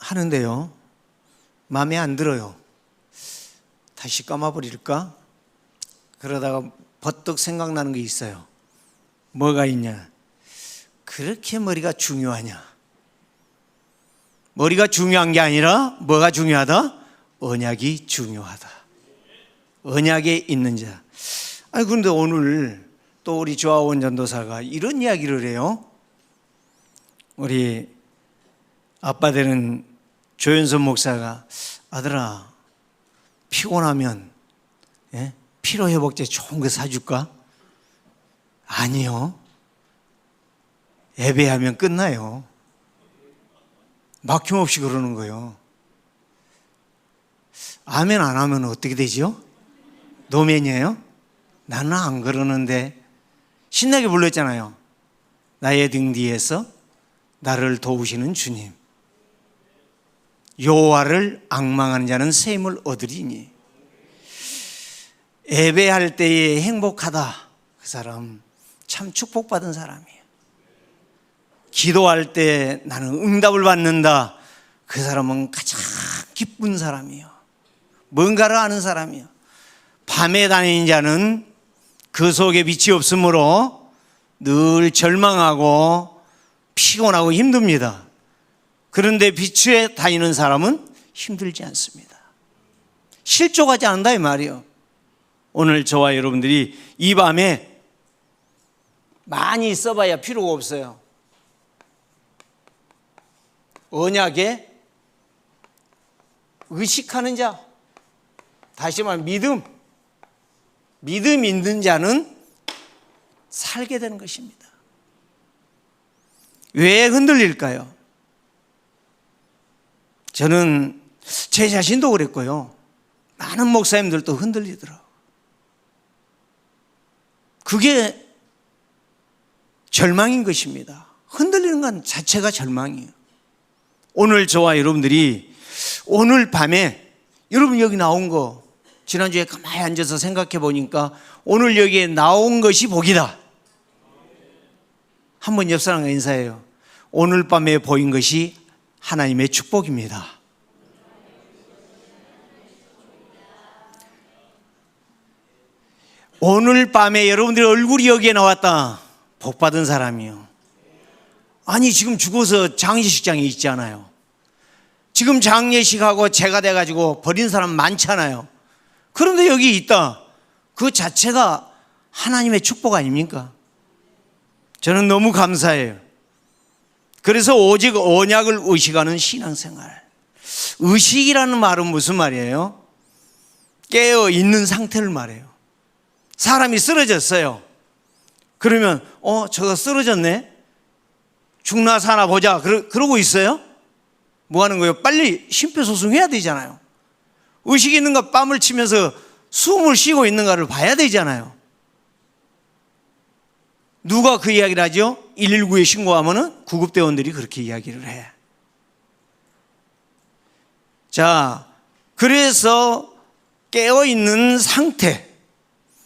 하는데요, 마음에 안 들어요. 다시 감아버릴까? 그러다가 버뜩 생각나는 게 있어요. 뭐가 있냐? 그렇게 머리가 중요하냐? 머리가 중요한 게 아니라 뭐가 중요하다? 언약이 중요하다. 언약에 있는 자. 아니 그런데 오늘 또 우리 조아원 전도사가 이런 이야기를 해요. 우리 아빠 되는 조현선 목사가, 아들아 피곤하면 피로회복제 좋은 거 사줄까? 아니요, 예배하면 끝나요. 막힘없이 그러는 거예요. 아멘 안 하면 어떻게 되죠? 노멘이에요? 나는 안 그러는데. 신나게 불렀잖아요. 나의 등 뒤에서 나를 도우시는 주님, 여호와를 앙망하는 자는 새 힘을 얻으리니. 예배할 때에 행복하다, 그 사람 참 축복받은 사람이에요. 기도할 때 나는 응답을 받는다, 그 사람은 가장 기쁜 사람이에요. 뭔가를 아는 사람이에요. 밤에 다니는 자는 그 속에 빛이 없으므로 늘 절망하고 피곤하고 힘듭니다. 그런데 빛에 다니는 사람은 힘들지 않습니다. 실족하지 않는다 이 말이에요. 오늘 저와 여러분들이 이 밤에 많이 써봐야 필요가 없어요. 언약에 의식하는 자, 다시 말하면 믿음 있는 자는 살게 되는 것입니다. 왜 흔들릴까요? 저는 제 자신도 그랬고요, 많은 목사님들도 흔들리더라고요. 그게 절망인 것입니다. 흔들리는 건 자체가 절망이에요. 오늘 저와 여러분들이 오늘 밤에, 여러분 여기 나온 거 지난주에 가만히 앉아서 생각해 보니까 오늘 여기에 나온 것이 복이다. 한번 옆 사람과 인사해요. 오늘 밤에 보인 것이 하나님의 축복입니다. 오늘 밤에 여러분들의 얼굴이 여기에 나왔다, 복받은 사람이요. 아니 지금 죽어서 장례식장에 있잖아요. 지금 장례식하고 제가 돼가지고 버린 사람 많잖아요. 그런데 여기 있다, 그 자체가 하나님의 축복 아닙니까? 저는 너무 감사해요. 그래서 오직 언약을 의식하는 신앙생활. 의식이라는 말은 무슨 말이에요? 깨어 있는 상태를 말해요. 사람이 쓰러졌어요. 그러면 저거 쓰러졌네, 죽나 사나 보자, 그러고 있어요? 뭐 하는 거예요? 빨리 심폐소생해야 되잖아요. 의식 있는가 뺨을 치면서 숨을 쉬고 있는가를 봐야 되잖아요. 누가 그 이야기를 하죠? 119에 신고하면은 구급대원들이 그렇게 이야기를 해. 자, 그래서 깨어있는 상태,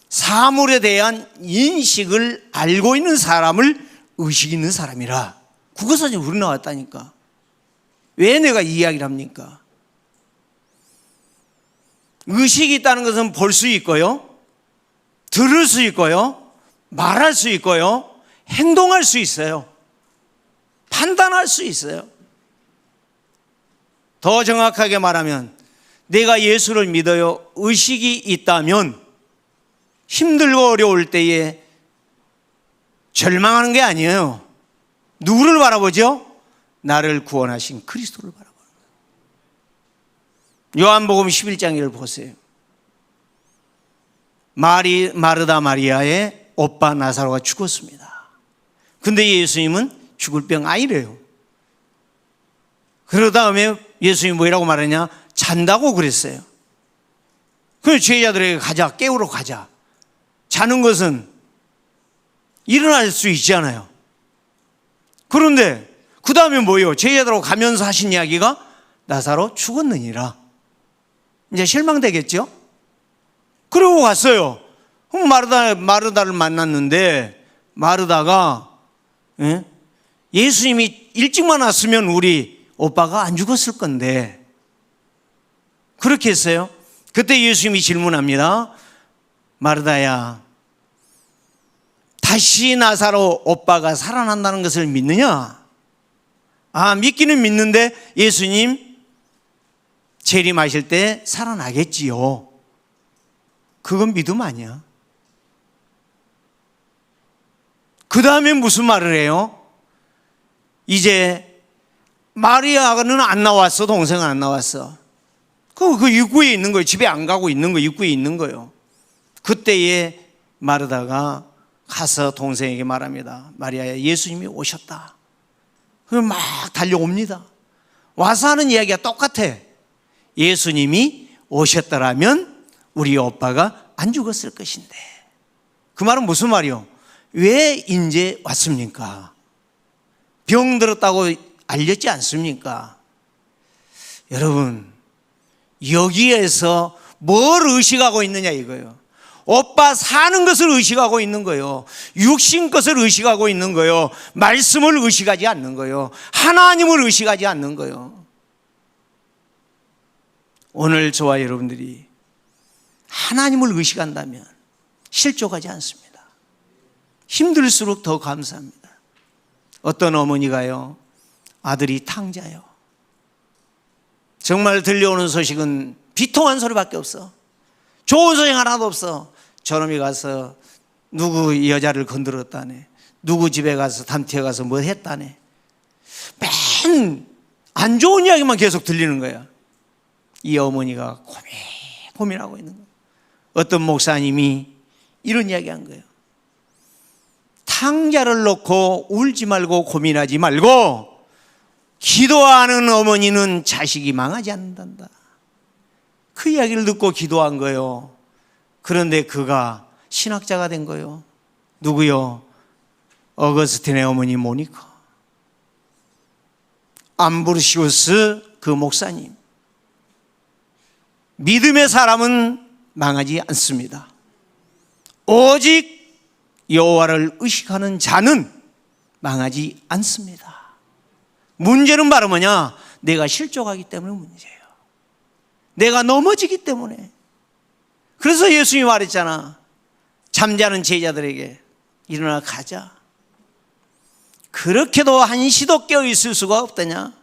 사물에 대한 인식을 알고 있는 사람을 의식 있는 사람이라. 국어사전에 우리 나왔다니까. 왜 내가 이 이야기를 합니까? 의식이 있다는 것은 볼 수 있고요, 들을 수 있고요, 말할 수 있고요, 행동할 수 있어요. 판단할 수 있어요. 더 정확하게 말하면 내가 예수를 믿어요 의식이 있다면 힘들고 어려울 때에 절망하는 게 아니에요. 누구를 바라보죠? 나를 구원하신 그리스도를 바라보는 거예요. 요한복음 11장을 보세요. 마르다 마리아의 오빠 나사로가 죽었습니다. 근데 예수님은 죽을 병 아니래요. 그러 다음에 예수님이 뭐라고 말하냐? 잔다고 그랬어요. 그래서 제자들에게 가자, 깨우러 가자. 자는 것은 일어날 수 있잖아요. 그런데 그 다음에 뭐예요? 제자들하고 가면서 하신 이야기가 나사로 죽었느니라. 이제 실망되겠죠? 그러고 갔어요. 그럼 마르다를 만났는데, 마르다가 예수님이 일찍만 왔으면 우리 오빠가 안 죽었을 건데. 그렇게 했어요. 그때 예수님이 질문합니다. 마르다야, 다시 나사로 오빠가 살아난다는 것을 믿느냐? 아, 믿기는 믿는데 예수님 재림하실 때 살아나겠지요. 그건 믿음 아니야. 그 다음에 무슨 말을 해요? 이제 마리아는 안 나왔어. 동생은 안 나왔어. 그 입구에 있는 거예요. 집에 안 가고 있는 거예요. 입구에 있는 거예요. 그때에 마르다가 가서 동생에게 말합니다. 마리아야, 예수님이 오셨다. 그럼 막 달려옵니다. 와서 하는 이야기가 똑같아. 예수님이 오셨더라면 우리 오빠가 안 죽었을 것인데. 그 말은 무슨 말이요? 왜 이제 왔습니까? 병 들었다고 알렸지 않습니까? 여러분, 여기에서 뭘 의식하고 있느냐 이거예요. 오빠 사는 것을 의식하고 있는 거예요. 육신 것을 의식하고 있는 거예요. 말씀을 의식하지 않는 거예요. 하나님을 의식하지 않는 거예요. 오늘 저와 여러분들이 하나님을 의식한다면 실족하지 않습니다. 힘들수록 더 감사합니다. 어떤 어머니가요, 아들이 탕자요. 정말 들려오는 소식은 비통한 소리밖에 없어. 좋은 소식 하나도 없어. 저놈이 가서 누구 여자를 건드렸다네. 누구 집에 가서 담티에 가서 뭐 했다네. 맨 안 좋은 이야기만 계속 들리는 거야. 이 어머니가 고민하고 있는 거야. 어떤 목사님이 이런 이야기 한 거예요. 탕자를 놓고 울지 말고 고민하지 말고 기도하는 어머니는 자식이 망하지 않는단다. 그 이야기를 듣고 기도한 거예요. 그런데 그가 신학자가 된 거예요. 누구요? 어거스틴의 어머니 모니카. 암브로시우스 그 목사님. 믿음의 사람은 망하지 않습니다. 오직 여호와를 의식하는 자는 망하지 않습니다. 문제는 바로 뭐냐? 내가 실족하기 때문에 문제예요. 내가 넘어지기 때문에. 그래서 예수님이 말했잖아. 잠자는 제자들에게 일어나 가자. 그렇게도 한시도 깨어 있을 수가 없다냐?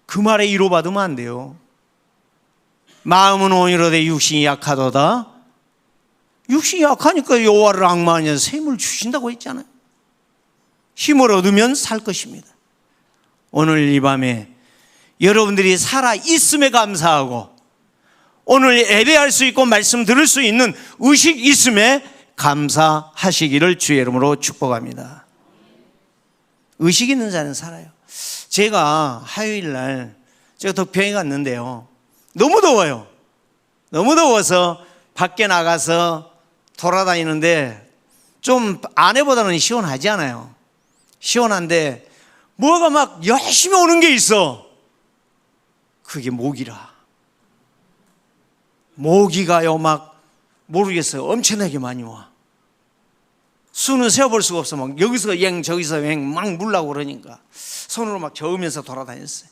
그 말에 위로받으면 안 돼요. 마음은 온유로되 육신이 약하도다. 육신이 약하니까 여호와를 앙망하는 샘을 주신다고 했잖아요. 힘을 얻으면 살 것입니다. 오늘 이 밤에 여러분들이 살아 있음에 감사하고 오늘 예배할 수 있고 말씀 들을 수 있는 의식 있음에 감사하시기를 주의 이름으로 축복합니다. 의식 있는 자는 살아요. 제가 화요일 날 제가 덕평에 갔는데요. 너무 더워요. 너무 더워서 밖에 나가서 돌아다니는데 좀 안에보다는 시원하지 않아요. 시원한데 뭐가 막 열심히 오는 게 있어. 그게 모기라. 모기가요 막 모르겠어요. 엄청나게 많이 와. 수는 세어볼 수가 없어. 막 여기서 옅 저기서 옅 막 물라고 그러니까 손으로 막 저으면서 돌아다녔어요.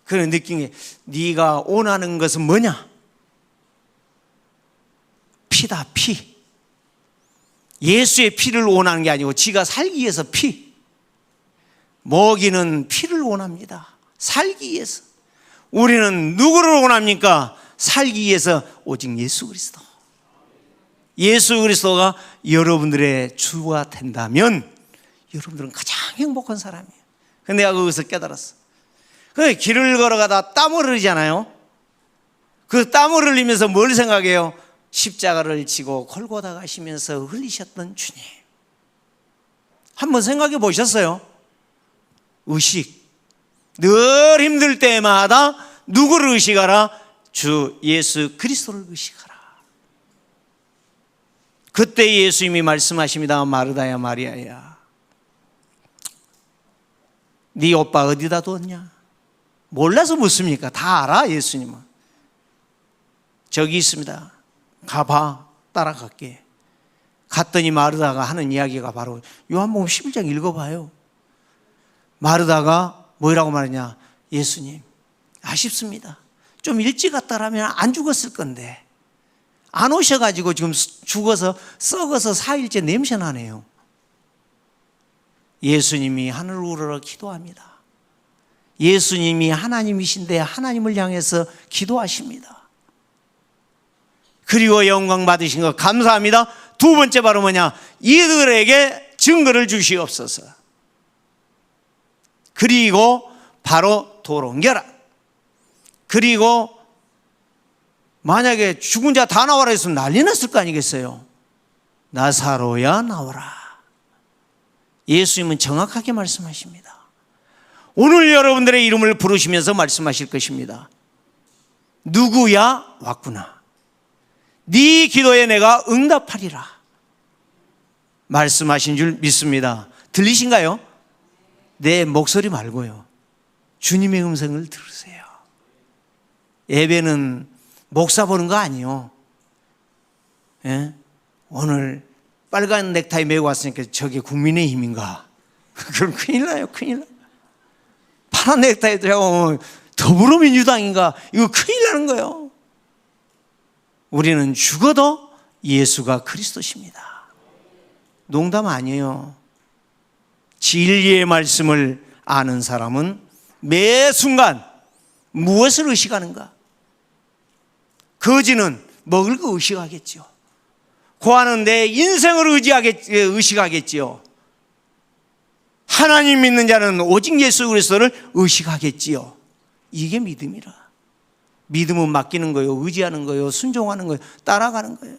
그래 느낀 게 네가 원하는 것은 뭐냐? 피다. 피. 예수의 피를 원하는 게 아니고 지가 살기 위해서 피. 모기는 피를 원합니다. 살기 위해서. 우리는 누구를 원합니까? 살기 위해서 오직 예수 그리스도. 예수 그리스도가 여러분들의 주가 된다면 여러분들은 가장 행복한 사람이에요. 근데 내가 거기서 깨달았어. 길을 걸어가다 땀을 흘리잖아요. 그 땀을 흘리면서 뭘 생각해요? 십자가를 지고 골고다 가시면서 흘리셨던 주님. 한번 생각해 보셨어요? 의식. 늘 힘들 때마다 누구를 의식하라? 주 예수 그리스도를 의식하라. 그때 예수님이 말씀하십니다. 마르다야 마리아야, 네 오빠 어디다 뒀냐? 몰라서 묻습니까? 다 알아. 예수님은 저기 있습니다. 가봐. 따라갈게. 갔더니 마르다가 하는 이야기가 바로 요한복음 11장 읽어봐요. 마르다가 뭐라고 말하냐? 예수님, 아쉽습니다. 좀 일찍 왔다라면 안 죽었을 건데 안 오셔가지고 지금 죽어서 썩어서 4일째 냄새 나네요. 예수님이 하늘 우러러 기도합니다. 예수님이 하나님이신데 하나님을 향해서 기도하십니다. 그리고 영광 받으신 것 감사합니다. 두 번째 바로 뭐냐? 이들에게 증거를 주시옵소서. 그리고 바로 돌 옮겨라. 그리고 만약에 죽은 자 다 나와라 했으면 난리 났을 거 아니겠어요? 나사로야 나오라. 예수님은 정확하게 말씀하십니다. 오늘 여러분들의 이름을 부르시면서 말씀하실 것입니다. 누구야? 왔구나. 네 기도에 내가 응답하리라. 말씀하신 줄 믿습니다. 들리신가요? 내 목소리 말고요. 주님의 음성을 들으세요. 예배는 목사 보는 거 아니에요. 예? 오늘 빨간 넥타이 메고 왔으니까 저게 국민의힘인가? 그럼 큰일 나요, 큰일 나요. 파란 넥타이 들고 더불어민주당인가? 이거 큰일 나는 거예요. 우리는 죽어도 예수가 그리스도십니다. 농담 아니에요. 진리의 말씀을 아는 사람은 매 순간 무엇을 의식하는가? 거지는 먹을 거 의식하겠죠. 고아는 내 인생을 의식하겠지요. 하나님 믿는 자는 오직 예수 그리스도를 의식하겠지요. 이게 믿음이라. 믿음은 맡기는 거예요. 의지하는 거예요. 순종하는 거예요. 따라가는 거예요.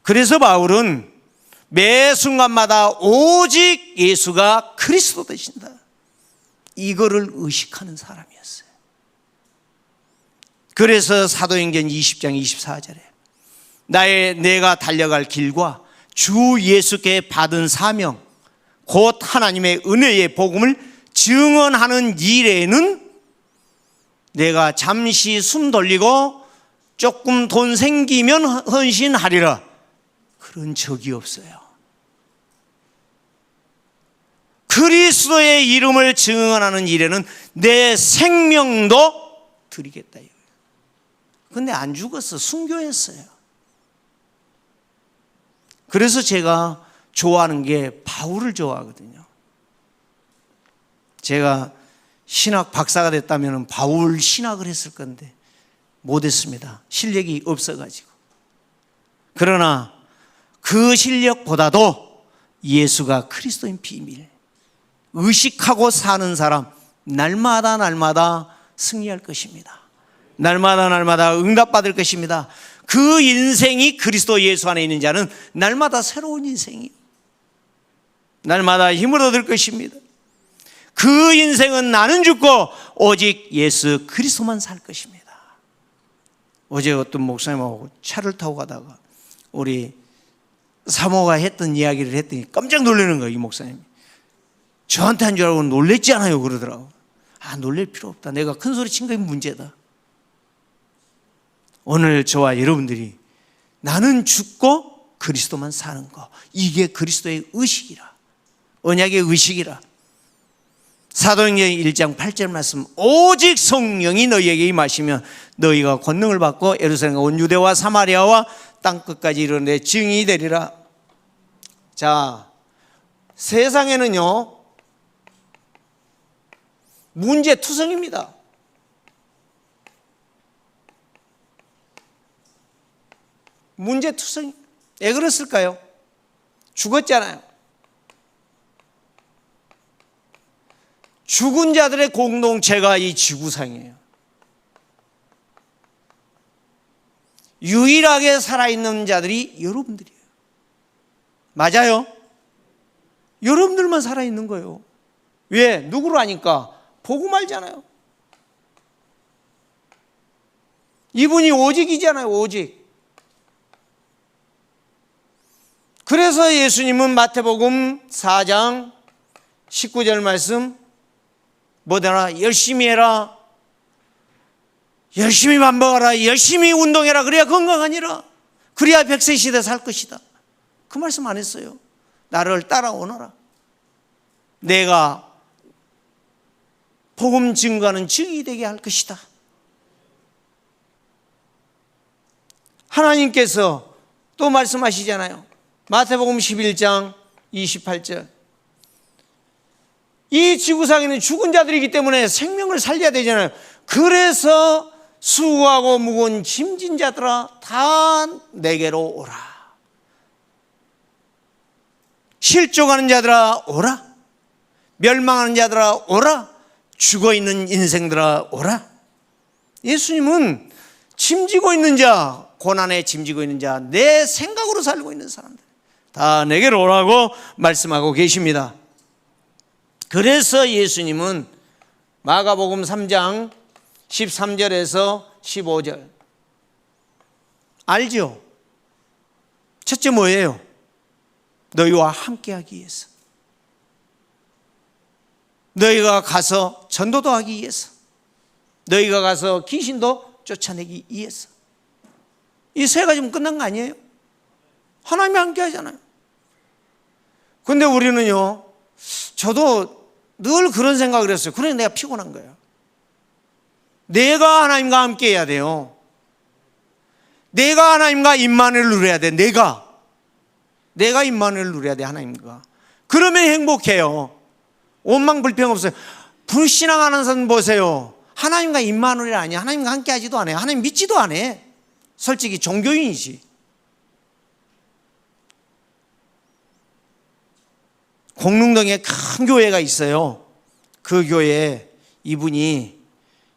그래서 바울은 매 순간마다 오직 예수가 그리스도 되신다. 이거를 의식하는 사람이었어요. 그래서 사도행전 20장 24절에 내가 달려갈 길과 주 예수께 받은 사명 곧 하나님의 은혜의 복음을 증언하는 일에는 내가 잠시 숨 돌리고 조금 돈 생기면 헌신하리라. 그런 적이 없어요. 그리스도의 이름을 증언하는 일에는 내 생명도 드리겠다. 근데 안 죽었어. 순교했어요. 그래서 제가 좋아하는 게 바울을 좋아하거든요. 제가 신학 박사가 됐다면 바울 신학을 했을 건데 못했습니다. 실력이 없어가지고. 그러나 그 실력보다도 예수가 그리스도인 비밀 의식하고 사는 사람 날마다 승리할 것입니다. 날마다 응답받을 것입니다. 그 인생이 그리스도 예수 안에 있는 자는 날마다 새로운 인생이에요. 날마다 힘을 얻을 것입니다. 그 인생은 나는 죽고 오직 예수 그리스도만 살 것입니다. 어제 어떤 목사님하고 차를 타고 가다가 우리 사모가 했던 이야기를 했더니 깜짝 놀라는 거예요. 이 목사님이 저한테 한 줄 알고 놀랬지 않아요 그러더라고. 놀랄 필요 없다. 내가 큰 소리 친 게 문제다. 오늘 저와 여러분들이 나는 죽고 그리스도만 사는 거, 이게 그리스도의 의식이라, 언약의 의식이라. 사도행전 1장 8절 말씀, 오직 성령이 너희에게 임하시면 너희가 권능을 받고 예루살렘과 온 유대와 사마리아와 땅끝까지 이르는 데 증인이 되리라. 자, 세상에는요 문제투성입니다. 문제투성이. 왜 그랬을까요? 죽었잖아요. 죽은 자들의 공동체가 이 지구상이에요. 유일하게 살아있는 자들이 여러분들이에요. 맞아요? 여러분들만 살아있는 거예요. 왜? 누구로 하니까? 보고 말잖아요. 이분이 오직이잖아요. 오직. 그래서 예수님은 마태복음 4장 19절 말씀 뭐더라? 열심히 해라, 열심히 밥 먹어라, 열심히 운동해라. 그래야 건강하니라. 그래야 100세 시대 살 것이다. 그 말씀 안 했어요. 나를 따라오너라. 내가 복음 증거하는 증이 되게 할 것이다. 하나님께서 또 말씀하시잖아요. 마태복음 11장 28절. 이 지구상에는 죽은 자들이기 때문에 생명을 살려야 되잖아요. 그래서 수고하고 무거운 짐진 자들아 다 내게로 오라. 실족하는 자들아 오라. 멸망하는 자들아 오라. 죽어있는 인생들아 오라. 예수님은 짐지고 있는 자, 고난에 짐지고 있는 자, 내 생각으로 살고 있는 사람들 다 내게로 오라고 말씀하고 계십니다. 그래서 예수님은 마가복음 3장 13절에서 15절 알죠? 첫째 뭐예요? 너희와 함께하기 위해서, 너희가 가서 전도도 하기 위해서, 너희가 가서 귀신도 쫓아내기 위해서. 이 세 가지면 끝난 거 아니에요? 하나님이 함께 하잖아요. 근데 우리는요, 저도 늘 그런 생각을 했어요. 그래 내가 피곤한 거예요. 내가 하나님과 함께 해야 돼요. 내가 하나님과 임만을 누려야 돼. 내가 임만을 누려야 돼. 하나님과. 그러면 행복해요. 원망 불평 없어요. 불신앙하는 사람 보세요. 하나님과 임마누엘 아니야. 하나님과 함께 하지도 않아요. 하나님 믿지도 않아요. 솔직히 종교인이지. 공릉동에 큰 교회가 있어요. 그 교회에 이분이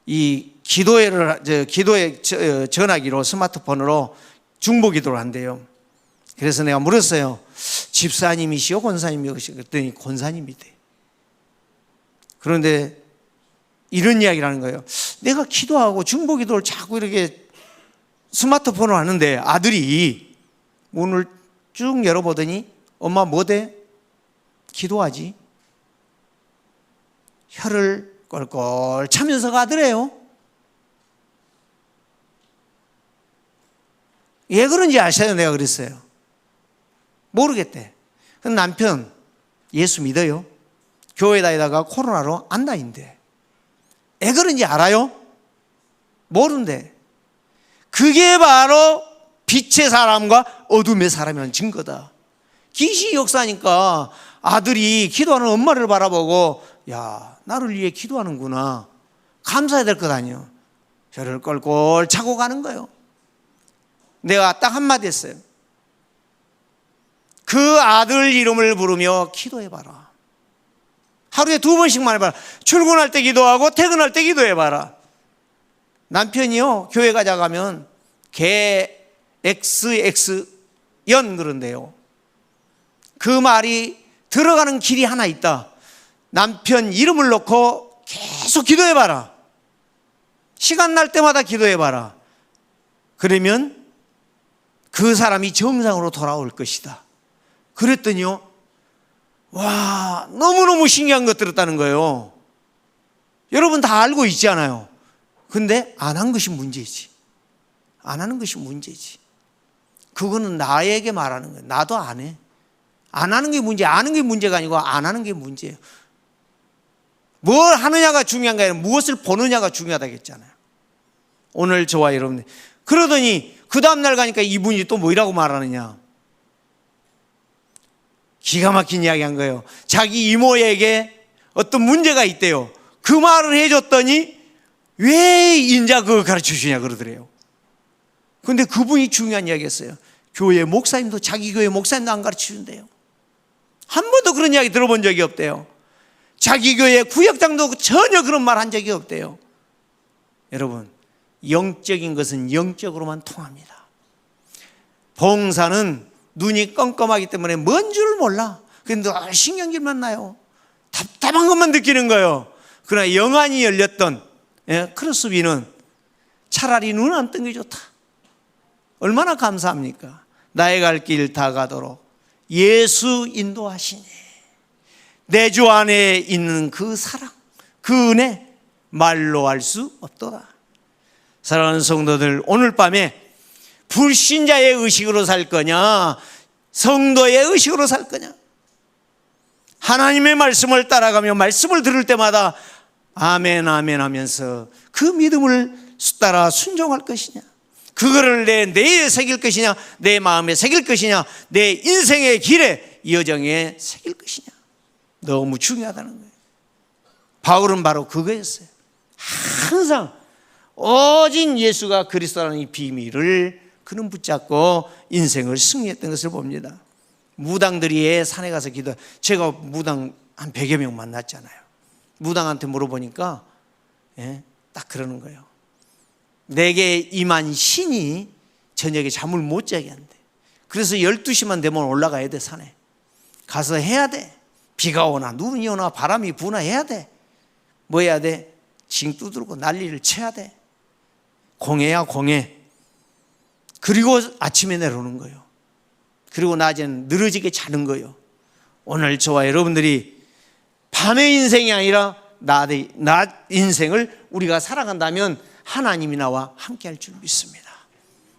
이 기도회 전화기로 스마트폰으로 중보 기도를 한대요. 그래서 내가 물었어요. 집사님이시오 권사님이시오? 그랬더니 권사님이대. 그런데 이런 이야기를 하는 거예요. 내가 기도하고 중보 기도를 자꾸 이렇게 스마트폰으로 하는데 아들이 문을 쭉 열어보더니 엄마 뭐 돼? 기도하지. 혀를 꼴꼴 차면서 가더래요. 왜 그런지 아셔요? 내가 그랬어요. 모르겠대. 남편 예수 믿어요. 교회 다니다가 코로나로 안 다닌대. 왜 그런지 알아요? 모른대. 그게 바로 빛의 사람과 어둠의 사람이라는 증거다. 귀신이 역사하니까 아들이 기도하는 엄마를 바라보고 야, 나를 위해 기도하는구나. 감사해야 될 것 아니에요. 혀를 꼴꼴 차고 가는 거예요. 내가 딱 한마디 했어요. 그 아들 이름을 부르며 기도해봐라. 하루에 2번씩만 해봐라. 출근할 때 기도하고 퇴근할 때 기도해봐라. 남편이요, 교회 가자 가면 개 XX 연 그런데요. 그 말이 들어가는 길이 하나 있다. 남편 이름을 놓고 계속 기도해봐라. 시간 날 때마다 기도해봐라. 그러면 그 사람이 정상으로 돌아올 것이다. 그랬더니요, 와, 너무너무 신기한 것 들었다는 거예요. 여러분 다 알고 있잖아요. 근데 안 한 것이 문제지. 안 하는 것이 문제지. 그거는 나에게 말하는 거예요. 나도 안 해. 안 하는 게 문제, 아는 게 문제가 아니고 안 하는 게 문제예요. 뭘 하느냐가 중요한 게 아니라 무엇을 보느냐가 중요하다고 했잖아요. 오늘 저와 여러분. 그러더니 그 다음날 가니까 이분이 또 뭐라고 말하느냐. 기가 막힌 이야기 한 거예요. 자기 이모에게 어떤 문제가 있대요. 그 말을 해줬더니 왜 인자 그걸 가르쳐 주냐 그러더래요. 근데 그분이 중요한 이야기 했어요. 교회 목사님도 자기 교회 목사님도 안 가르쳐 준대요. 한 번도 그런 이야기 들어본 적이 없대요. 자기 교회 구역장도 전혀 그런 말 한 적이 없대요. 여러분, 영적인 것은 영적으로만 통합니다. 봉사는 눈이 껌껌하기 때문에 뭔 줄 몰라. 근데 신경질만 나요. 답답한 것만 느끼는 거예요. 그러나 영안이 열렸던 크로스비는 차라리 눈 안 뜬 게 좋다. 얼마나 감사합니까? 나의 갈 길 다 가도록 예수 인도하시니 내 주 안에 있는 그 사랑, 그 은혜 말로 할 수 없도다. 사랑하는 성도들, 오늘 밤에 불신자의 의식으로 살 거냐, 성도의 의식으로 살 거냐? 하나님의 말씀을 따라가며 말씀을 들을 때마다 아멘 아멘 하면서 그 믿음을 따라 순종할 것이냐, 그거를 내 뇌에 새길 것이냐, 내 마음에 새길 것이냐, 내 인생의 길에 여정에 새길 것이냐, 너무 중요하다는 거예요. 바울은 바로 그거였어요. 항상 오직 예수가 그리스도라는 이 비밀을 그는 붙잡고 인생을 승리했던 것을 봅니다. 무당들이 산에 가서 기도, 제가 무당 한 100여 명 만났잖아요. 무당한테 물어보니까 딱 그러는 거예요. 내게 임한 신이 저녁에 잠을 못 자게 한대. 그래서 12시만 되면 올라가야 돼. 산에 가서 해야 돼. 비가 오나 눈이 오나 바람이 부나 해야 돼. 뭐 해야 돼? 징 두드리고 난리를 쳐야 돼. 공해야 공해. 그리고 아침에 내려오는 거예요. 그리고 낮에는 늘어지게 자는 거예요. 오늘 저와 여러분들이 밤의 인생이 아니라 낮 인생을 우리가 살아간다면 하나님이 나와 함께 할 줄 믿습니다.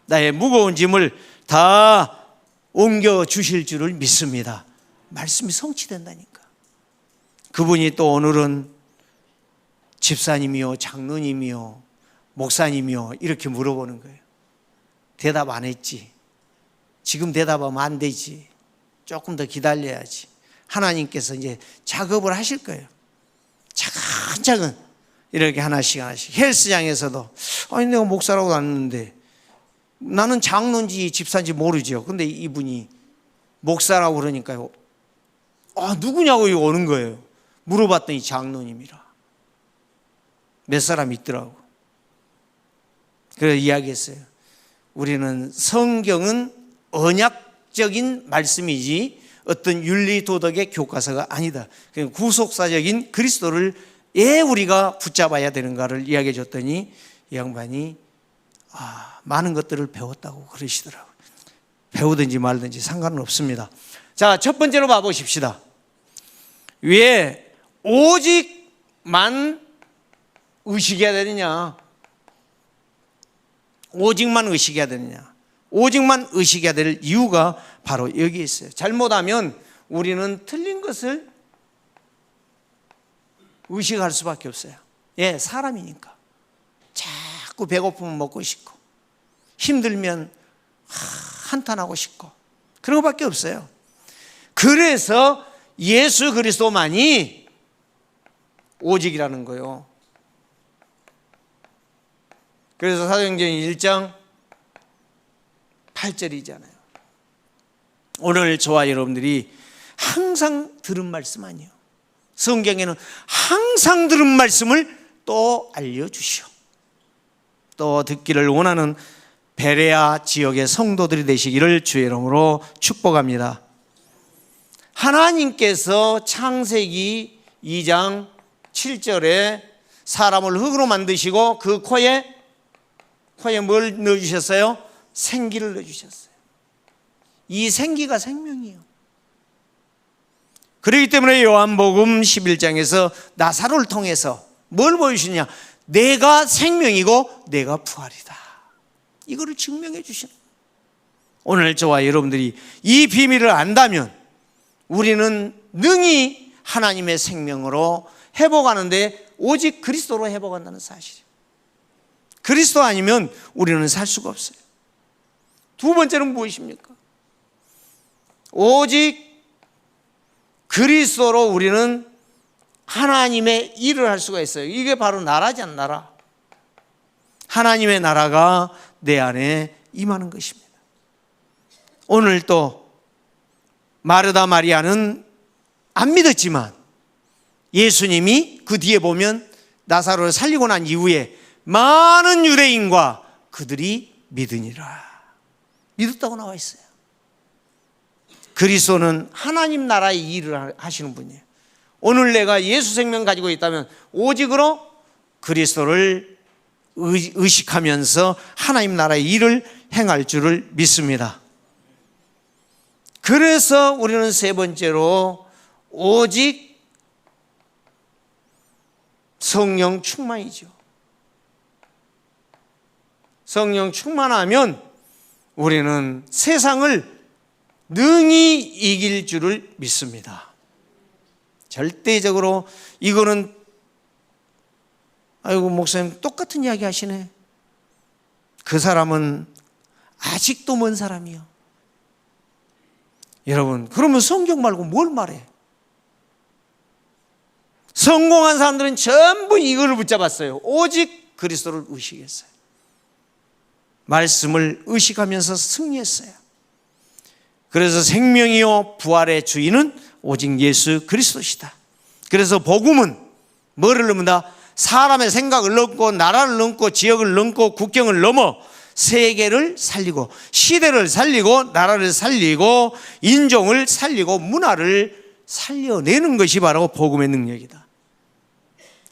나의 무거운 짐을 다 옮겨 주실 줄을 믿습니다. 말씀이 성취된다니까. 그분이 또 오늘은 집사님이요, 장로님이요, 목사님이요 이렇게 물어보는 거예요. 대답 안 했지. 지금 대답하면 안 되지. 조금 더 기다려야지. 하나님께서 이제 작업을 하실 거예요. 차근차근 이렇게 하나씩 하나씩. 헬스장에서도 아니 내가 목사라고 왔는데 나는 장로인지 집사인지 모르죠. 근데 이분이 목사라고 그러니까요. 아 누구냐고 이거 오는 거예요. 물어봤더니 장로님이라. 몇 사람 있더라고. 그래서 이야기했어요. 우리는 성경은 언약적인 말씀이지 어떤 윤리 도덕의 교과서가 아니다. 구속사적인 그리스도를 왜 우리가 붙잡아야 되는가를 이야기해 줬더니 이 양반이 많은 것들을 배웠다고 그러시더라고요. 배우든지 말든지 상관은 없습니다. 자, 첫 번째로 봐보십시다. 왜 오직만 의식해야 되느냐? 오직만 의식해야 되느냐? 오직만 의식해야 될 이유가 바로 여기 있어요. 잘못하면 우리는 틀린 것을 의식할 수밖에 없어요. 예, 사람이니까. 자꾸 배고프면 먹고 싶고 힘들면 한탄하고 싶고 그런 것밖에 없어요. 그래서 예수 그리스도만이 오직이라는 거예요. 그래서 사도행전 1장 8절이잖아요. 오늘 저와 여러분들이 항상 들은 말씀 아니에요. 성경에는 항상 들은 말씀을 또 알려주시오. 또 듣기를 원하는 베레아 지역의 성도들이 되시기를 주의 이름으로 축복합니다. 하나님께서 창세기 2장 7절에 사람을 흙으로 만드시고 그 코에 뭘 넣어주셨어요? 생기를 넣어주셨어요. 이 생기가 생명이에요. 그렇기 때문에 요한복음 11장에서 나사로를 통해서 뭘 보여주시냐? 내가 생명이고 내가 부활이다. 이거를 증명해 주시는 거예요. 오늘 저와 여러분들이 이 비밀을 안다면 우리는 능히 하나님의 생명으로 회복하는데 오직 그리스도로 회복한다는 사실이에요. 그리스도 아니면 우리는 살 수가 없어요. 두 번째는 무엇입니까? 오직 그리스도로 우리는 하나님의 일을 할 수가 있어요. 이게 바로 나라지 않나? 나라. 하나님의 나라가 내 안에 임하는 것입니다. 오늘 또 마르다 마리아는 안 믿었지만 예수님이 그 뒤에 보면 나사로를 살리고 난 이후에 많은 유대인과 그들이 믿으니라. 믿었다고 나와 있어요. 그리스도는 하나님 나라의 일을 하시는 분이에요. 오늘 내가 예수 생명 가지고 있다면 오직으로 그리스도를 의식하면서 하나님 나라의 일을 행할 줄을 믿습니다. 그래서 우리는 세 번째로 오직 성령 충만이죠. 성령 충만하면 우리는 세상을 능히 이길 줄을 믿습니다. 절대적으로 이거는 아이고 목사님 똑같은 이야기 하시네. 그 사람은 아직도 먼 사람이요. 여러분, 그러면 성경 말고 뭘 말해? 성공한 사람들은 전부 이거를 붙잡았어요. 오직 그리스도를 의식했어요. 말씀을 의식하면서 승리했어요. 그래서 생명이요 부활의 주인은 오직 예수 그리스도시다. 그래서 복음은 뭐를 넘는다? 사람의 생각을 넘고 나라를 넘고 지역을 넘고 국경을 넘어 세계를 살리고 시대를 살리고 나라를 살리고 인종을 살리고 문화를 살려내는 것이 바로 복음의 능력이다.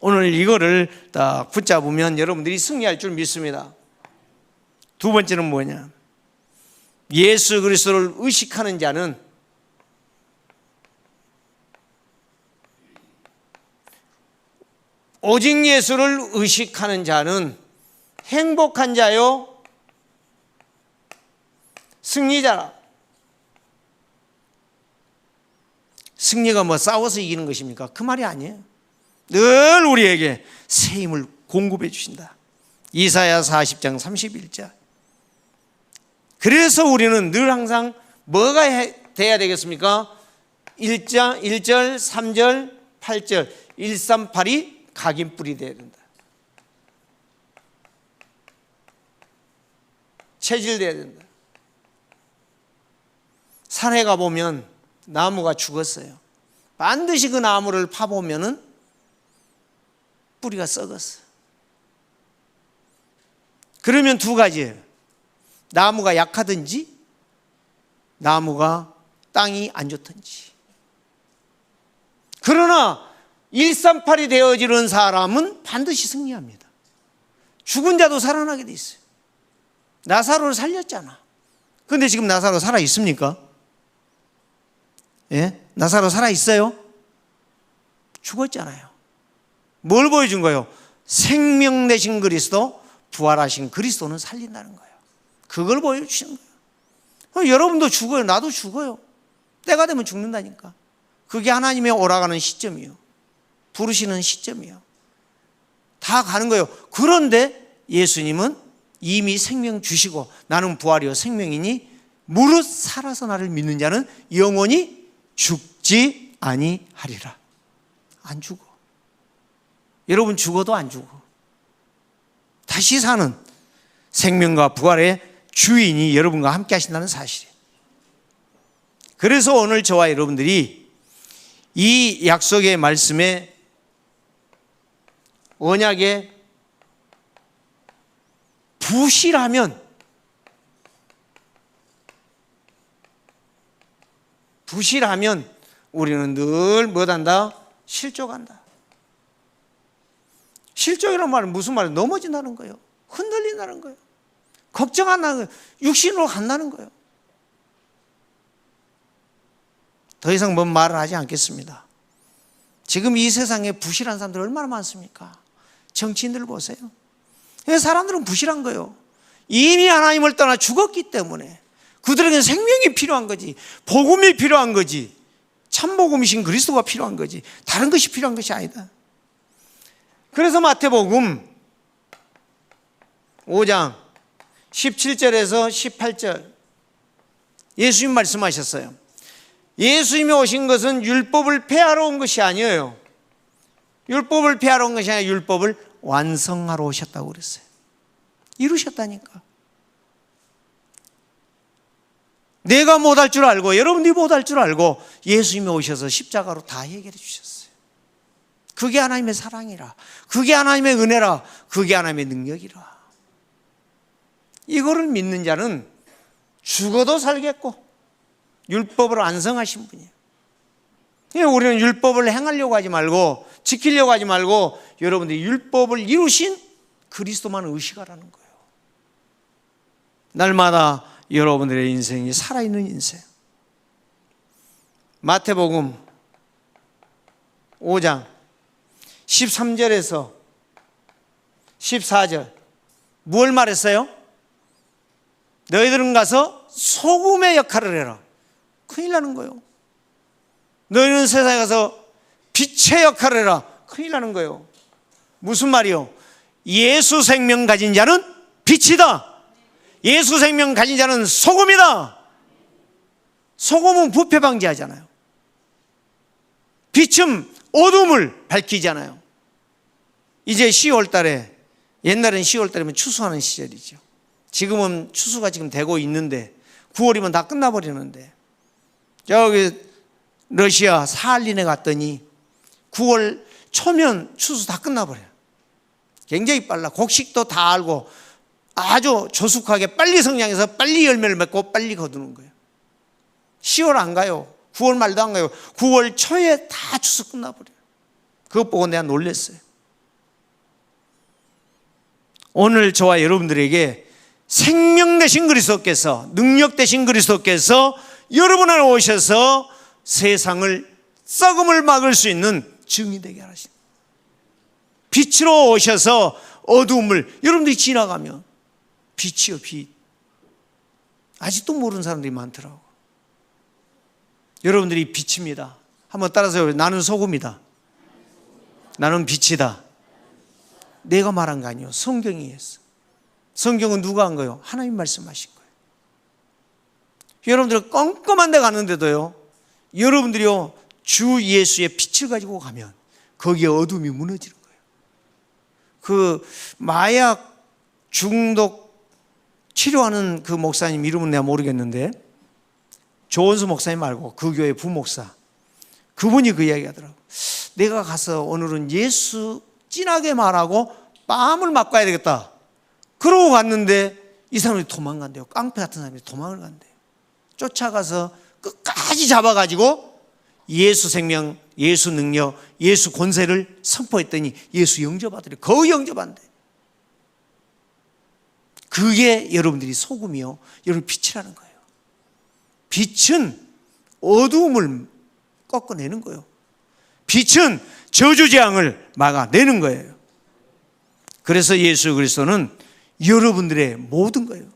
오늘 이거를 딱 붙잡으면 여러분들이 승리할 줄 믿습니다. 두 번째는 뭐냐? 예수 그리스도를 의식하는 자는 오직 예수를 의식하는 자는 행복한 자요 승리자라. 승리가 뭐 싸워서 이기는 것입니까? 그 말이 아니에요. 늘 우리에게 새 힘을 공급해 주신다. 이사야 40장 31절. 그래서 우리는 늘 항상 뭐가 돼야 되겠습니까? 1절, 3절, 8절 138이 각인뿔이 돼야 된다. 체질돼야 된다. 산에 가보면 나무가 죽었어요. 반드시 그 나무를 파보면은 뿌리가 썩었어. 그러면 두 가지예요. 나무가 약하든지 나무가 땅이 안 좋든지. 그러나 138이 되어지는 사람은 반드시 승리합니다. 죽은 자도 살아나게 돼 있어요. 나사로를 살렸잖아. 그런데 지금 나사로 살아 있습니까? 예? 나사로 살아 있어요? 죽었잖아요. 뭘 보여준 거예요? 생명 내신 그리스도, 부활하신 그리스도는 살린다는 거예요. 그걸 보여주시는 거예요. 여러분도 죽어요. 나도 죽어요. 때가 되면 죽는다니까. 그게 하나님의 오라가는 시점이요. 부르시는 시점이요. 다 가는 거예요. 그런데 예수님은 이미 생명 주시고 나는 부활이요 생명이니 무릇 살아서 나를 믿는 자는 영원히 죽지 아니하리라. 안 죽어. 여러분 죽어도 안 죽어. 다시 사는 생명과 부활의 주인이 여러분과 함께 하신다는 사실이에요. 그래서 오늘 저와 여러분들이 이 약속의 말씀에 언약에 부실하면 우리는 늘 뭐한다? 실족한다. 실족이라는 말은 무슨 말이에요? 넘어진다는 거예요. 흔들린다는 거예요. 걱정 안 하는 거예요. 육신으로 간다는 거예요. 더 이상 뭔 말을 하지 않겠습니다. 지금 이 세상에 부실한 사람들 얼마나 많습니까? 정치인들 보세요. 사람들은 부실한 거예요. 이미 하나님을 떠나 죽었기 때문에 그들에게는 생명이 필요한 거지, 복음이 필요한 거지, 참복음이신 그리스도가 필요한 거지, 다른 것이 필요한 것이 아니다. 그래서 마태복음 5장 17절에서 18절 예수님 말씀하셨어요. 예수님이 오신 것은 율법을 폐하러 온 것이 아니에요. 율법을 폐하러 온 것이 아니라 율법을 완성하러 오셨다고 그랬어요. 이루셨다니까. 내가 못할 줄 알고 여러분들이 못할 줄 알고 예수님이 오셔서 십자가로 다 해결해 주셨어요. 그게 하나님의 사랑이라, 그게 하나님의 은혜라, 그게 하나님의 능력이라. 이거를 믿는 자는 죽어도 살겠고 율법을 완성하신 분이에요. 우리는 율법을 행하려고 하지 말고 지키려고 하지 말고 여러분들이 율법을 이루신 그리스도만 의식하라는 거예요. 날마다 여러분들의 인생이 살아있는 인생. 마태복음 5장 13절에서 14절 무엇을 말했어요? 너희들은 가서 소금의 역할을 해라. 큰일 나는 거예요. 너희는 세상에 가서 빛의 역할을 해라. 큰일 나는 거예요. 무슨 말이요? 예수 생명 가진 자는 빛이다. 예수 생명 가진 자는 소금이다. 소금은 부패 방지하잖아요. 빛은 어둠을 밝히잖아요. 이제 10월 달에, 옛날엔 10월 달이면 추수하는 시절이죠. 지금은 추수가 지금 되고 있는데 9월이면 다 끝나버리는데, 저기 러시아 사할린에 갔더니 9월 초면 추수 다 끝나버려요. 굉장히 빨라. 곡식도 다 알고 아주 조숙하게 빨리 성장해서 빨리 열매를 맺고 빨리 거두는 거예요. 10월 안 가요. 9월 말도 안 가요. 9월 초에 다 추수 끝나버려요. 그것 보고 내가 놀랐어요. 오늘 저와 여러분들에게 생명 되신 그리스도께서, 능력 되신 그리스도께서 여러분 안에 오셔서 세상을, 썩음을 막을 수 있는 증이 되게 하십니다. 빛으로 오셔서 어두움을, 여러분들이 지나가면 빛이요, 빛. 아직도 모르는 사람들이 많더라고. 여러분들이 빛입니다. 한번 따라서 나는 소금이다. 나는 빛이다. 내가 말한 거 아니에요. 성경이 했어. 성경은 누가 한 거예요? 하나님 말씀하신 거예요. 여러분들 껌껌한 데 가는데도요, 여러분들이요 주 예수의 빛을 가지고 가면 거기에 어둠이 무너지는 거예요. 그 마약 중독 치료하는 그 목사님 이름은 내가 모르겠는데, 조원수 목사님 말고 그 교회 부목사, 그분이 그 이야기 하더라고. 내가 가서 오늘은 예수 진하게 말하고 뺨을 맞고 와야 되겠다. 그러고 갔는데 이 사람이 도망간대요. 깡패 같은 사람이 도망을 간대요. 쫓아가서 끝까지 잡아가지고 예수 생명, 예수 능력, 예수 권세를 선포했더니 예수 영접하더래요. 거의 영접한대. 그게 여러분들이 소금이요, 여러분 빛이라는 거예요. 빛은 어두움을 꺾어내는 거예요. 빛은 저주재앙을 막아내는 거예요. 그래서 예수 그리스도는 여러분들의 모든 거예요.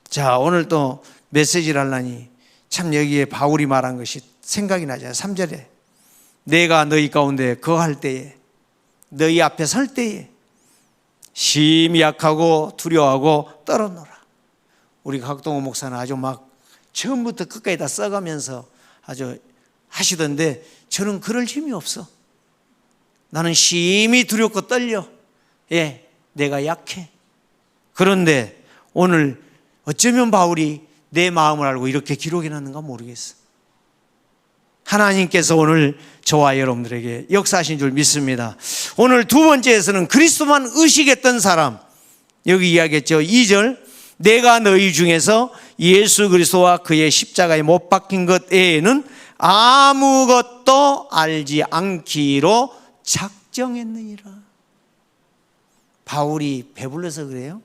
자, 오늘 또 메시지를 하려니 참 여기에 바울이 말한 것이 생각이 나잖아요. 3절에 내가 너희 가운데 거할 때에, 너희 앞에 설 때에 심히 약하고 두려워하고 떨어노라. 우리 각동호 목사는 아주 막 처음부터 끝까지 다 써가면서 아주 하시던데, 저는 그럴 힘이 없어. 나는 심히 두렵고 떨려. 예, 내가 약해. 그런데 오늘 어쩌면 바울이 내 마음을 알고 이렇게 기록해 놨는가 모르겠어. 하나님께서 오늘 저와 여러분들에게 역사하신 줄 믿습니다. 오늘 두 번째에서는 그리스도만 의식했던 사람, 여기 이야기했죠. 2절, 내가 너희 중에서 예수 그리스도와 그의 십자가에 못 박힌 것 외에는 아무것도 알지 않기로 작정했느니라. 바울이 배불러서 그래요?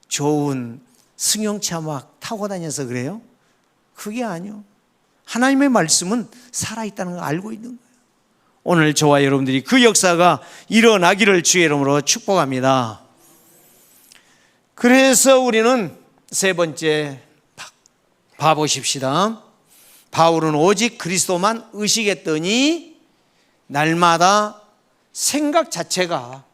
좋은 승용차 막 타고 다녀서 그래요? 그게 아니요. 하나님의 말씀은 살아있다는 걸 알고 있는 거예요. 오늘 저와 여러분들이 그 역사가 일어나기를 주의 이름으로 축복합니다. 그래서 우리는 세 번째 봐보십시다. 바울은 오직 그리스도만 의식했더니 날마다 생각 자체가요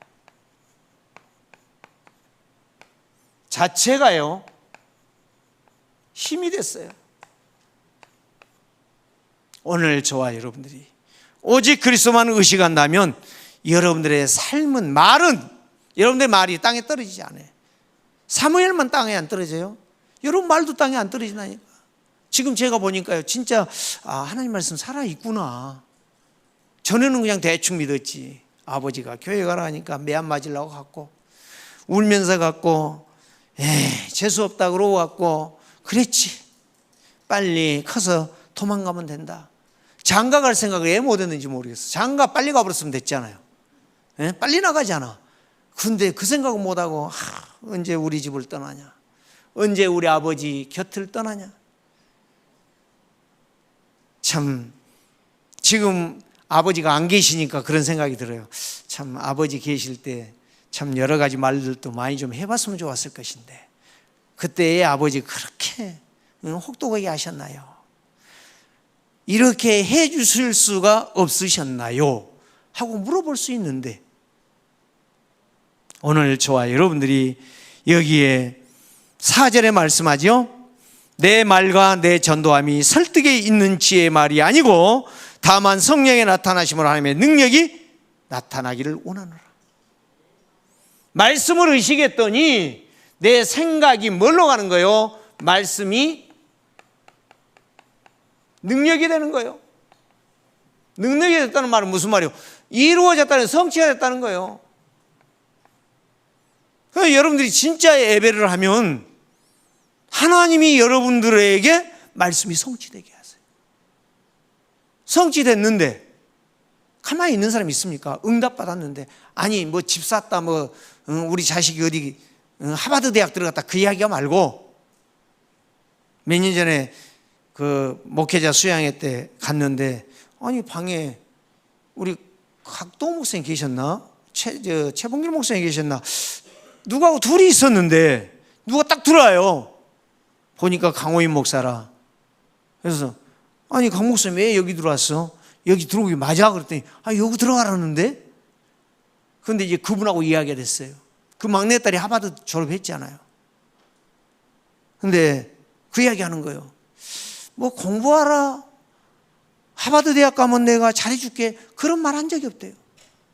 힘이 됐어요. 오늘 저와 여러분들이 오직 그리스도만 의식한다면 여러분들의 삶은, 말은, 여러분들의 말이 땅에 떨어지지 않아요. 사무엘만 땅에 안 떨어져요? 여러분 말도 땅에 안 떨어지나니까. 지금 제가 보니까요, 진짜 하나님 말씀 살아있구나. 전에는 그냥 대충 믿었지. 아버지가 교회 가라 하니까 매안 맞으려고 갔고, 울면서 갔고, 재수없다 그러고 갔고 그랬지. 빨리 커서 도망가면 된다. 장가 갈 생각을 왜 못했는지 모르겠어. 장가 빨리 가버렸으면 됐잖아요. 빨리 나가잖아. 근데 그 생각은 못하고 언제 우리 집을 떠나냐, 언제 우리 아버지 곁을 떠나냐. 참 지금 아버지가 안 계시니까 그런 생각이 들어요. 참 아버지 계실 때 참 여러 가지 말들도 많이 좀 해봤으면 좋았을 것인데, 그때의 아버지 그렇게 혹독하게 하셨나요? 이렇게 해 주실 수가 없으셨나요? 하고 물어볼 수 있는데, 오늘 저와 여러분들이 여기에 4절에 말씀하죠. 내 말과 내 전도함이 설득에 있는 지혜의 말이 아니고 다만 성령의 나타나심으로 하나님의 능력이 나타나기를 원하노라. 말씀을 의식했더니 내 생각이 뭘로 가는 거예요? 말씀이 능력이 되는 거예요. 능력이 됐다는 말은 무슨 말이에요? 이루어졌다는, 성취가 됐다는 거예요. 그래서 여러분들이 진짜 예배를 하면 하나님이 여러분들에게 말씀이 성취되게 하세요. 성취됐는데 가만히 있는 사람이 있습니까? 응답받았는데, 아니 뭐 집 샀다, 뭐 우리 자식이 어디 하버드 대학 들어갔다, 그 이야기가 말고, 몇 년 전에 그 목회자 수양회 때 갔는데, 아니 방에 우리 각도 목사님 계셨나? 최봉길 목사님 계셨나? 누구하고 둘이 있었는데 누가 딱 들어와요. 보니까 강호인 목사라. 그래서 아니 강 목사님 왜 여기 들어왔어? 여기 들어오기 맞아? 그랬더니 여기 들어가라는데. 그런데 이제 그분하고 이야기가 됐어요. 그 막내딸이 하버드 졸업했잖아요. 근데 그 이야기 하는 거예요. 뭐 공부하라, 하버드 대학 가면 내가 잘해줄게, 그런 말 한 적이 없대요.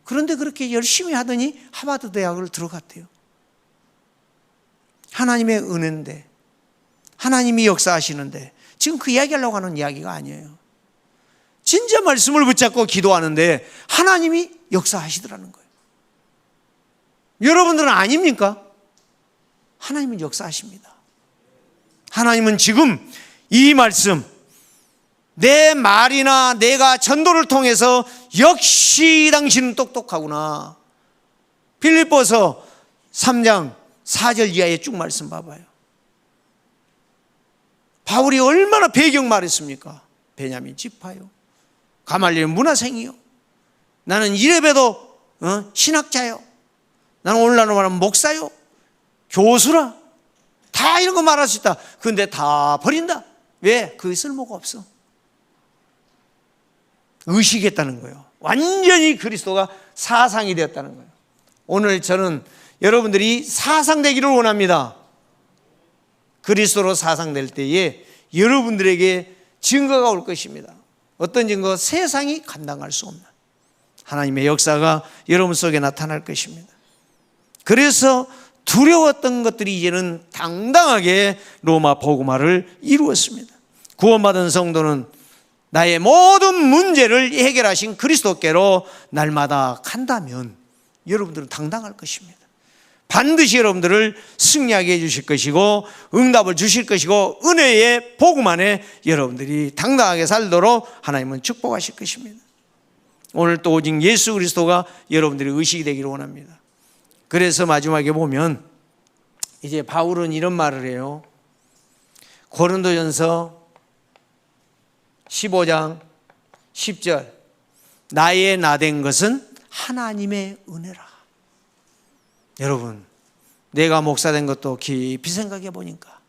그런데 그렇게 열심히 하더니 하버드 대학을 들어갔대요. 하나님의 은혜인데, 하나님이 역사하시는데, 지금 그 이야기하려고 하는 이야기가 아니에요. 진짜 말씀을 붙잡고 기도하는데 하나님이 역사하시더라는 거예요. 여러분들은 아닙니까? 하나님은 역사하십니다. 하나님은 지금 이 말씀, 내 말이나 내가 전도를 통해서 역시 당신은 똑똑하구나. 빌립보서 3장 4절 이하에 쭉 말씀 봐봐요. 바울이 얼마나 배경 말했습니까? 베냐민 지파요, 가말리엘 문화생이요, 나는 이래봬도 신학자요, 나는 오늘날로 말하면 목사요, 교수라, 다 이런 거 말할 수 있다. 그런데 다 버린다. 왜? 그게 쓸모가 없어. 의식했다는 거예요. 완전히 그리스도가 사상이 되었다는 거예요. 오늘 저는 여러분들이 사상되기를 원합니다. 그리스도로 사상될 때에 여러분들에게 증거가 올 것입니다. 어떤 증거? 세상이 감당할 수 없는 하나님의 역사가 여러분 속에 나타날 것입니다. 그래서 두려웠던 것들이 이제는 당당하게 로마 복음화를 이루었습니다. 구원받은 성도는 나의 모든 문제를 해결하신 그리스도께로 날마다 간다면 여러분들은 당당할 것입니다. 반드시 여러분들을 승리하게 해주실 것이고 응답을 주실 것이고 은혜의 복음 안에 여러분들이 당당하게 살도록 하나님은 축복하실 것입니다. 오늘 또 오직 예수 그리스도가 여러분들의 의식이 되기를 원합니다. 그래서 마지막에 보면 이제 바울은 이런 말을 해요. 고린도전서 15장 10절, 나의 나된 것은 하나님의 은혜라. 여러분, 내가 목사 된 것도 깊이 생각해 보니까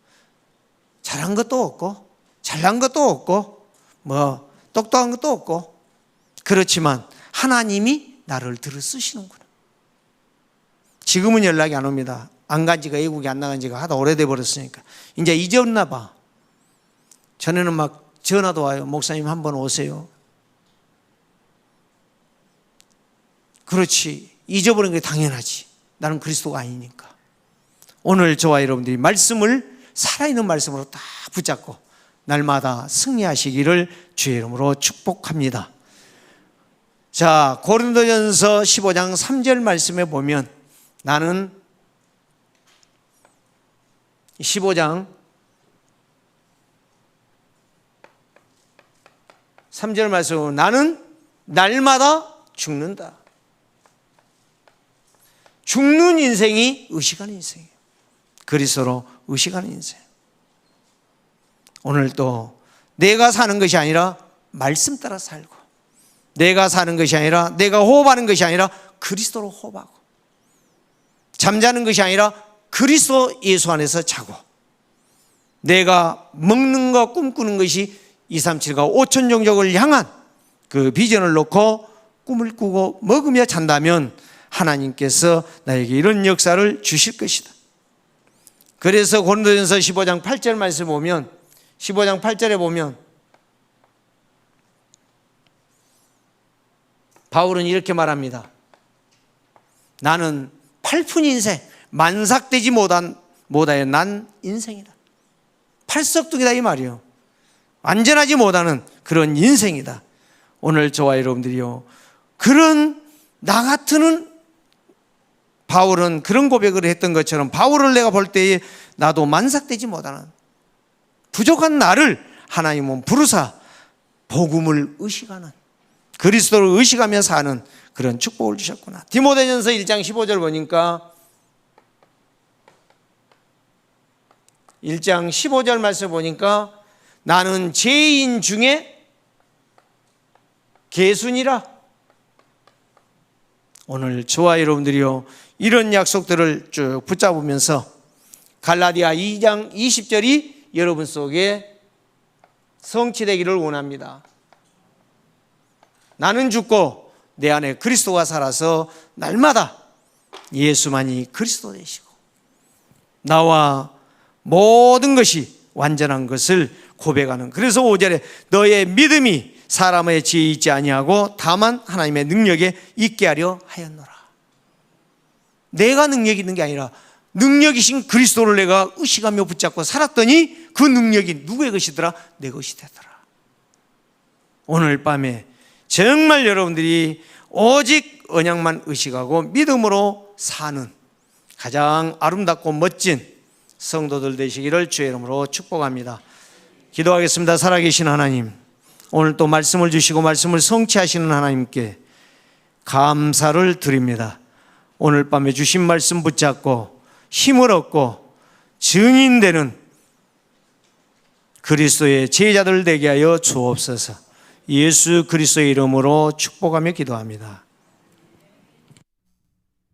잘한 것도 없고 잘난 것도 없고 뭐 똑똑한 것도 없고, 그렇지만 하나님이 나를 들어 쓰시는구나. 지금은 연락이 안 옵니다. 안 간 지가, 외국에 안 나간 지가 하도 오래돼 버렸으니까 이제 잊었나 봐. 전에는 막 전화도 와요. 목사님 한번 오세요. 그렇지, 잊어버린 게 당연하지. 나는 그리스도가 아니니까. 오늘 저와 여러분들이 말씀을 살아있는 말씀으로 딱 붙잡고 날마다 승리하시기를 주의 이름으로 축복합니다. 자, 고린도전서 15장 3절 말씀에 보면, 나는 15장 3절 말씀으로 나는 날마다 죽는다. 죽는 인생이 의식하는 인생이에요. 그리스도로 의식하는 인생. 오늘 또 내가 사는 것이 아니라 말씀 따라 살고, 내가 사는 것이 아니라 내가 호흡하는 것이 아니라 그리스도로 호흡하고, 잠자는 것이 아니라 그리스도 예수 안에서 자고, 내가 먹는 것 꿈꾸는 것이 237과 5천 종족을 향한 그 비전을 놓고 꿈을 꾸고 먹으며 잔다면 하나님께서 나에게 이런 역사를 주실 것이다. 그래서 고린도전서 15장 8절 말씀 보면 15장 8절에 보면 바울은 이렇게 말합니다. 나는 팔푼 인생, 만삭되지 못하여 난 인생이다. 팔석둥이다 이 말이요. 완전하지 못하는 그런 인생이다. 오늘 저와 여러분들이요, 그런 나 같은 바울은 그런 고백을 했던 것처럼 바울을 내가 볼 때에 나도 만삭되지 못하는 부족한 나를 하나님은 부르사 복음을 의식하는, 그리스도를 의식하며 사는 그런 축복을 주셨구나. 디모데전서 1장 15절 보니까 1장 15절 말씀 보니까 나는 죄인 중에 개순이라. 오늘 저와 여러분들이요, 이런 약속들을 쭉 붙잡으면서 갈라디아 2장 20절이 여러분 속에 성취되기를 원합니다. 나는 죽고 내 안에 그리스도가 살아서 날마다 예수만이 그리스도 되시고 나와 모든 것이 완전한 것을 고백하는, 그래서 5절에 너의 믿음이 사람의 지혜에 있지 아니하고 다만 하나님의 능력에 있게 하려 하였노라. 내가 능력이 있는 게 아니라 능력이신 그리스도를 내가 의식하며 붙잡고 살았더니 그 능력이 누구의 것이더라? 내 것이 되더라. 오늘 밤에 정말 여러분들이 오직 언약만 의식하고 믿음으로 사는 가장 아름답고 멋진 성도들 되시기를 주의 이름으로 축복합니다. 기도하겠습니다. 살아계신 하나님, 오늘 또 말씀을 주시고 말씀을 성취하시는 하나님께 감사를 드립니다. 오늘 밤에 주신 말씀 붙잡고 힘을 얻고 증인되는 그리스도의 제자들 되게 하여 주옵소서. 예수 그리스도의 이름으로 축복하며 기도합니다.